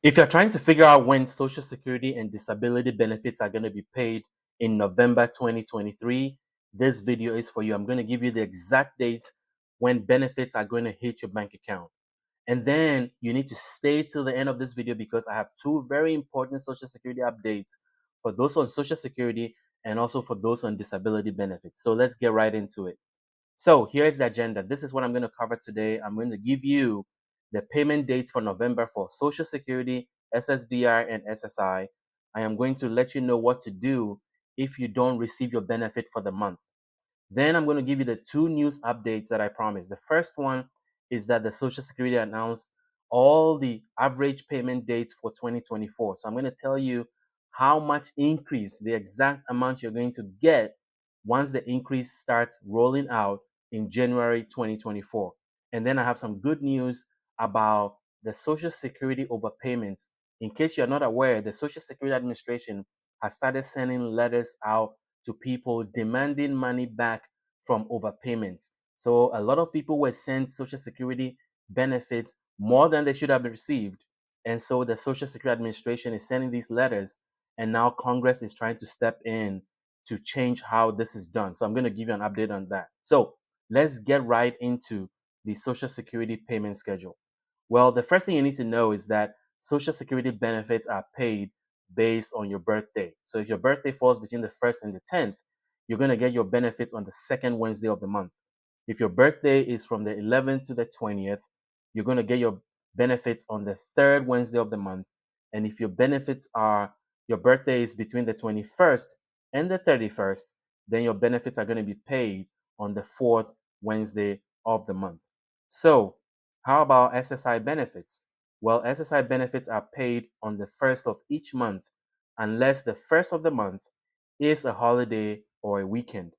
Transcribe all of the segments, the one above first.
If you're trying to figure out when Social Security and disability benefits are going to be paid in November 2023, this video is for you. I'm going to give you the exact dates when benefits are going to hit your bank account. And then you need to stay till the end of this video because I have two very important Social Security updates for those on Social Security and also for those on disability benefits. So let's get right into it. So here's the agenda. This is what I'm going to cover today. I'm going to give you the payment dates for November for Social Security, SSDI, and SSI. I am going to let you know what to do if you don't receive your benefit for the month. Then I'm going to give you the two news updates that I promised. The first one is that the Social Security announced all the average payment dates for 2024. So I'm going to tell you how much increase, the exact amount you're going to get once the increase starts rolling out in January 2024. And then I have some good news about the Social Security overpayments. In case you're not aware, the Social Security Administration has started sending letters out to people demanding money back from overpayments. So a lot of people were sent Social Security benefits more than they should have received. And so the Social Security Administration is sending these letters, and now Congress is trying to step in to change how this is done. So I'm going to give you an update on that. So let's get right into the Social Security payment schedule. Well, the first thing you need to know is that Social Security benefits are paid based on your birthday. So if your birthday falls between the 1st and the 10th, you're going to get your benefits on the second Wednesday of the month. If your birthday is from the 11th to the 20th, you're going to get your benefits on the third Wednesday of the month. And if your birthday is between the 21st and the 31st, then your benefits are going to be paid on the fourth Wednesday of the month. So, how about SSI benefits? Well, SSI benefits are paid on the first of each month unless the first of the month is a holiday or a weekend,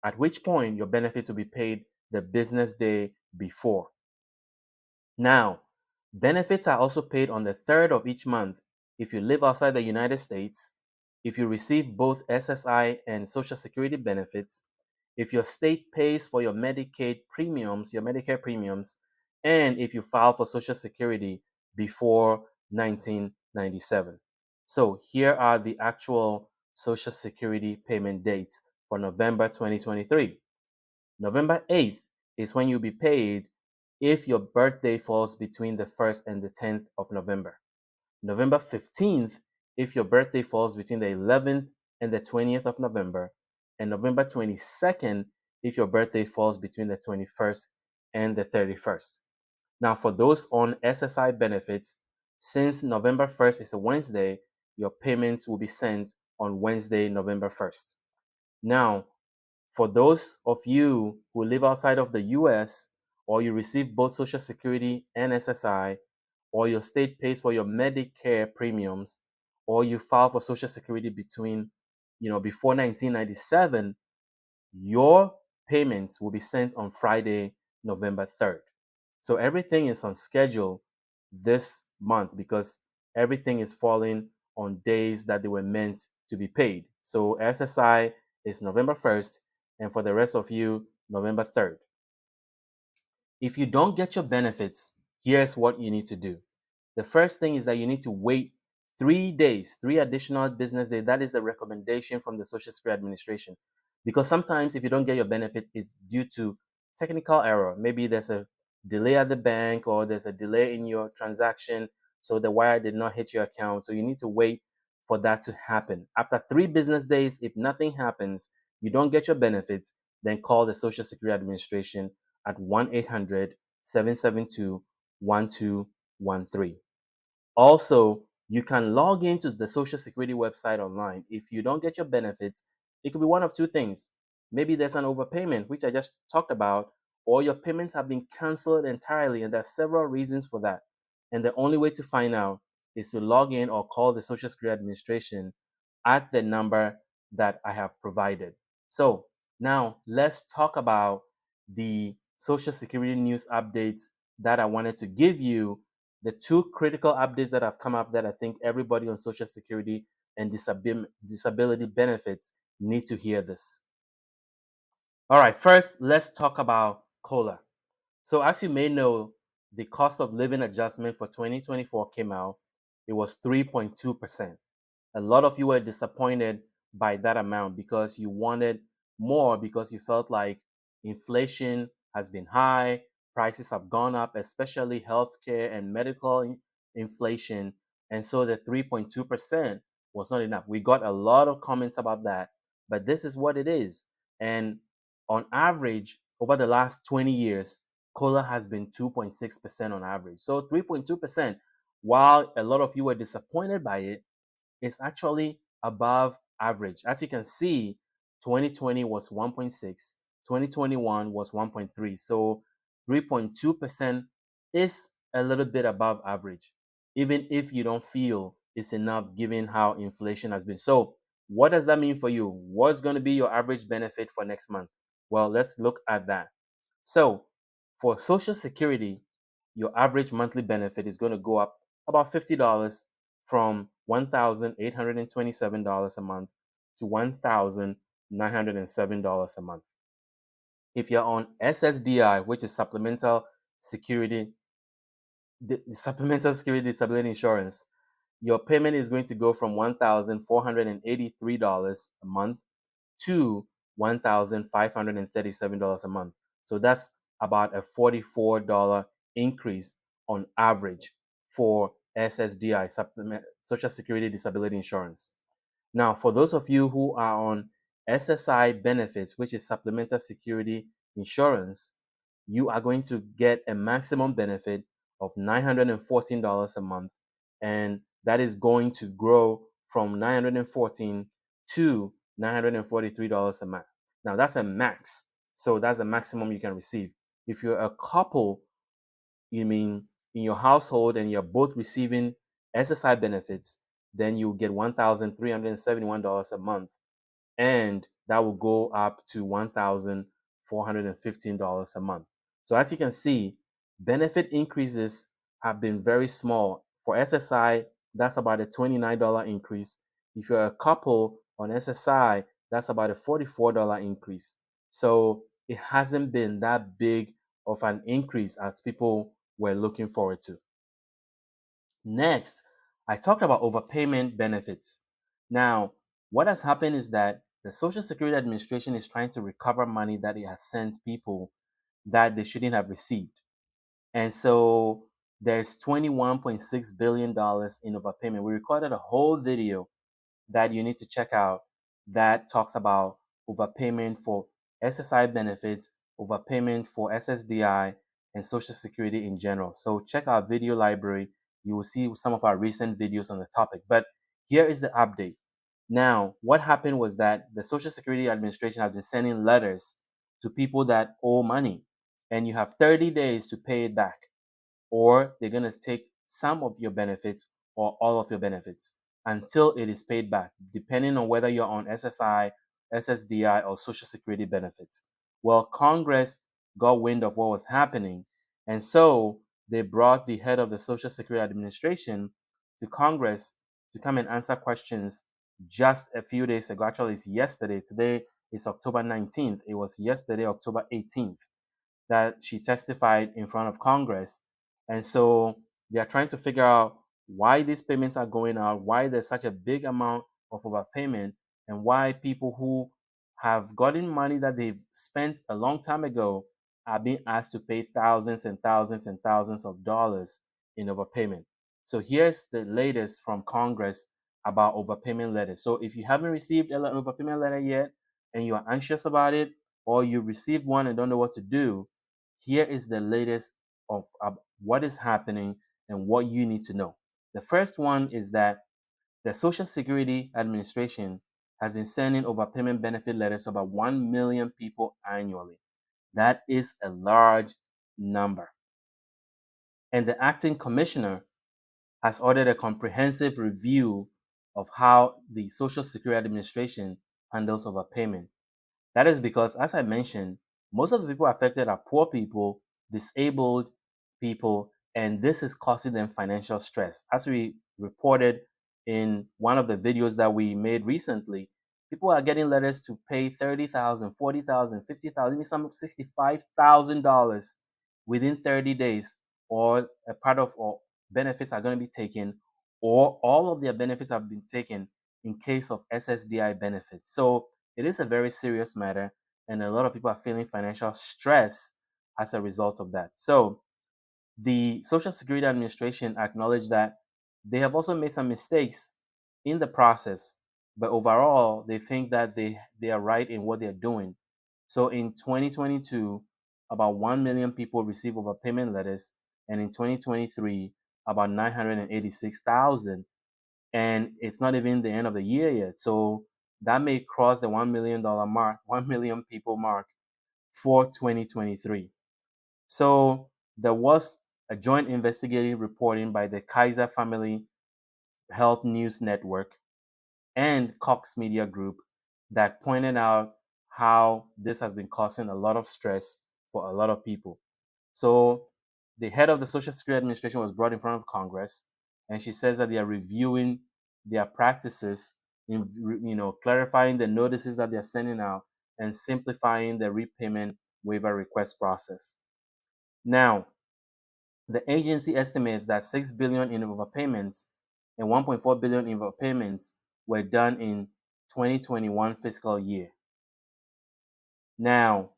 at which point your benefits will be paid the business day before. Now, benefits are also paid on the third of each month if you live outside the United States, if you receive both SSI and Social Security benefits, if your state pays for your Medicaid premiums, your Medicare premiums, and if you file for Social Security before 1997. So here are the actual Social Security payment dates for November 2023. November 8th is when you'll be paid if your birthday falls between the 1st and the 10th of November. November 15th if your birthday falls between the 11th and the 20th of November. And November 22nd if your birthday falls between the 21st and the 31st. Now, for those on SSI benefits, since November 1st is a Wednesday, your payments will be sent on Wednesday, November 1st. Now, for those of you who live outside of the US, or you receive both Social Security and SSI, or your state pays for your Medicare premiums, or you file for Social Security before 1997, your payments will be sent on Friday, November 3rd. So everything is on schedule this month because everything is falling on days that they were meant to be paid. So SSI is November 1st, and for the rest of you, November 3rd. If you don't get your benefits, here's what you need to do. The first thing is that you need to wait 3 days, 3 additional business days. That is the recommendation from the Social Security Administration. Because sometimes if you don't get your benefit, it's due to technical error. Maybe there's a delay at the bank or there's a delay in your transaction. So the wire did not hit your account. So you need to wait for that to happen. After 3 business days, if nothing happens, you don't get your benefits, then call the Social Security Administration at 1-800-772-1213. Also, you can log into the Social Security website online. If you don't get your benefits, it could be one of two things. Maybe there's an overpayment, which I just talked about, or your payments have been canceled entirely, and there's several reasons for that. And the only way to find out is to log in or call the Social Security Administration at the number that I have provided. So now let's talk about the Social Security news updates that I wanted to give you, the two critical updates that have come up that I think everybody on Social Security and disability benefits need to hear this. All right, first, let's talk about COLA. So, as you may know, the cost of living adjustment for 2024 came out, it was 3.2%. A lot of you were disappointed by that amount because you wanted more, because you felt like inflation has been high, prices have gone up, especially healthcare and medical inflation. And so the 3.2% was not enough. We got a lot of comments about that, but this is what it is. And on average, over the last 20 years, COLA has been 2.6% on average. So 3.2%, while a lot of you were disappointed by it, is actually above average. As you can see, 2020 was 1.6, 2021 was 1.3. So 3.2% is a little bit above average, even if you don't feel it's enough given how inflation has been. So, what does that mean for you? What's going to be your average benefit for next month? Well, let's look at that. So, for Social Security, your average monthly benefit is going to go up about $50 from $1,827 a month to $1,907 a month. If you're on SSDI, which is Supplemental Security Disability Insurance, your payment is going to go from $1,483 a month to $1,537 a month. So that's about a $44 increase on average for SSDI, Social Security Disability Insurance. Now, for those of you who are on SSI benefits, which is Supplemental Security Insurance, you are going to get a maximum benefit of $914 a month, and that is going to grow from $914 to $943 a month. Now, that's a max. So that's the maximum you can receive. If you're a couple, you mean in your household and you're both receiving SSI benefits, then you get $1,371 a month, and that will go up to $1,415 a month. So as you can see, benefit increases have been very small. For SSI, that's about a $29 increase. If you're a couple on SSI, that's about a $44 increase. So it hasn't been that big of an increase as people were looking forward to. Next, I talked about overpayment benefits. Now, what has happened is that the Social Security Administration is trying to recover money that it has sent people that they shouldn't have received. And so there's $21.6 billion in overpayment. We recorded a whole video that you need to check out that talks about overpayment for SSI benefits, overpayment for SSDI, and Social Security in general. So check our video library. You will see some of our recent videos on the topic. But here is the update. Now, what happened was that the Social Security Administration has been sending letters to people that owe money, and you have 30 days to pay it back, or they're going to take some of your benefits or all of your benefits until it is paid back, depending on whether you're on SSI, SSDI, or Social Security benefits. Well, Congress got wind of what was happening, and so they brought the head of the Social Security Administration to Congress to come and answer questions just a few days ago. Actually, it's yesterday. Today is October 19th. It was yesterday, October 18th, that she testified in front of Congress. And so they are trying to figure out why these payments are going out, why there's such a big amount of overpayment, and why people who have gotten money that they've spent a long time ago are being asked to pay thousands and thousands and thousands of dollars in overpayment. So here's the latest from Congress about overpayment letters. So if you haven't received an overpayment letter yet and you are anxious about it, or you received one and don't know what to do, here is the latest of what is happening and what you need to know. The first one is that the Social Security Administration has been sending overpayment benefit letters to about 1 million people annually. That is a large number. And the acting commissioner has ordered a comprehensive review of how the Social Security Administration handles overpayment. That is because, as I mentioned, most of the people affected are poor people, disabled people, and this is causing them financial stress. As we reported in one of the videos that we made recently, people are getting letters to pay $30,000, $40,000, $50,000, even some $65,000 within 30 days, or a part of or benefits are going to be taken, or all of their benefits have been taken in case of SSDI benefits. So it is a very serious matter, and a lot of people are feeling financial stress as a result of that. So the Social Security Administration acknowledged that they have also made some mistakes in the process, but overall, they think that they are right in what they're doing. So in 2022, about 1 million people received overpayment letters, and in 2023, about 986,000. And it's not even the end of the year yet. So that may cross the $1 million mark, 1 million people mark for 2023. So there was a joint investigative reporting by the Kaiser Family Health News Network and Cox Media Group that pointed out how this has been causing a lot of stress for a lot of people. So the head of the Social Security Administration was brought in front of Congress, and she says that they are reviewing their practices in clarifying the notices that they're sending out and simplifying the repayment waiver request process. Now, the agency estimates that 6 billion in overpayments and 1.4 billion in overpayments were done in 2021 fiscal year. Now,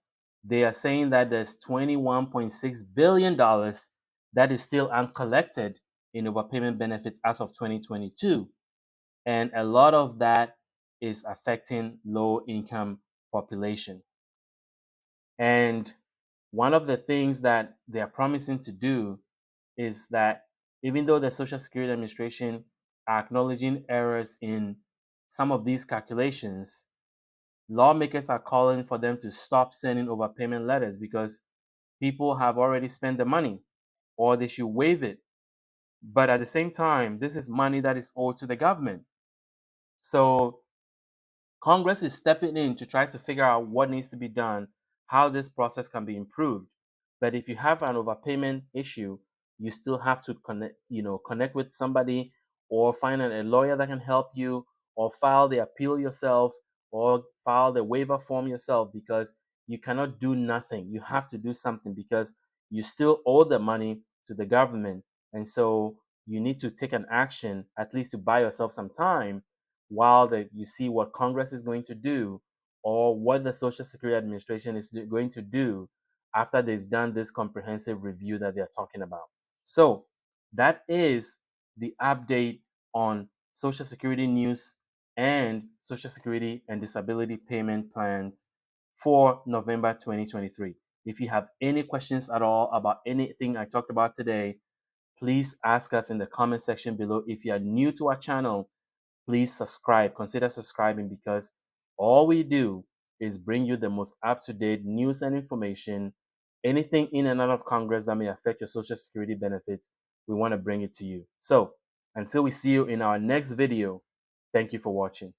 they are saying that there's $21.6 billion that is still uncollected in overpayment benefits as of 2022. And a lot of that is affecting low income population. And one of the things that they are promising to do is that even though the Social Security Administration are acknowledging errors in some of these calculations, lawmakers are calling for them to stop sending overpayment letters because people have already spent the money or they should waive it. But at the same time, this is money that is owed to the government. So Congress is stepping in to try to figure out what needs to be done, how this process can be improved. But if you have an overpayment issue, you still have to connect with somebody or find a lawyer that can help you or file the appeal yourself or file the waiver form yourself because you cannot do nothing. You have to do something because you still owe the money to the government. And so you need to take an action, at least to buy yourself some time while you see what Congress is going to do or what the Social Security Administration is going to do after they've done this comprehensive review that they're talking about. So that is the update on Social Security news and Social Security and disability payment plans for November 2023. If you have any questions at all about anything I talked about today, please ask us in the comment section below. If you are new to our channel, please subscribe. Consider subscribing because all we do is bring you the most up-to-date news and information. Anything in and out of Congress that may affect your Social Security benefits, we want to bring it to you. So until we see you in our next video, thank you for watching.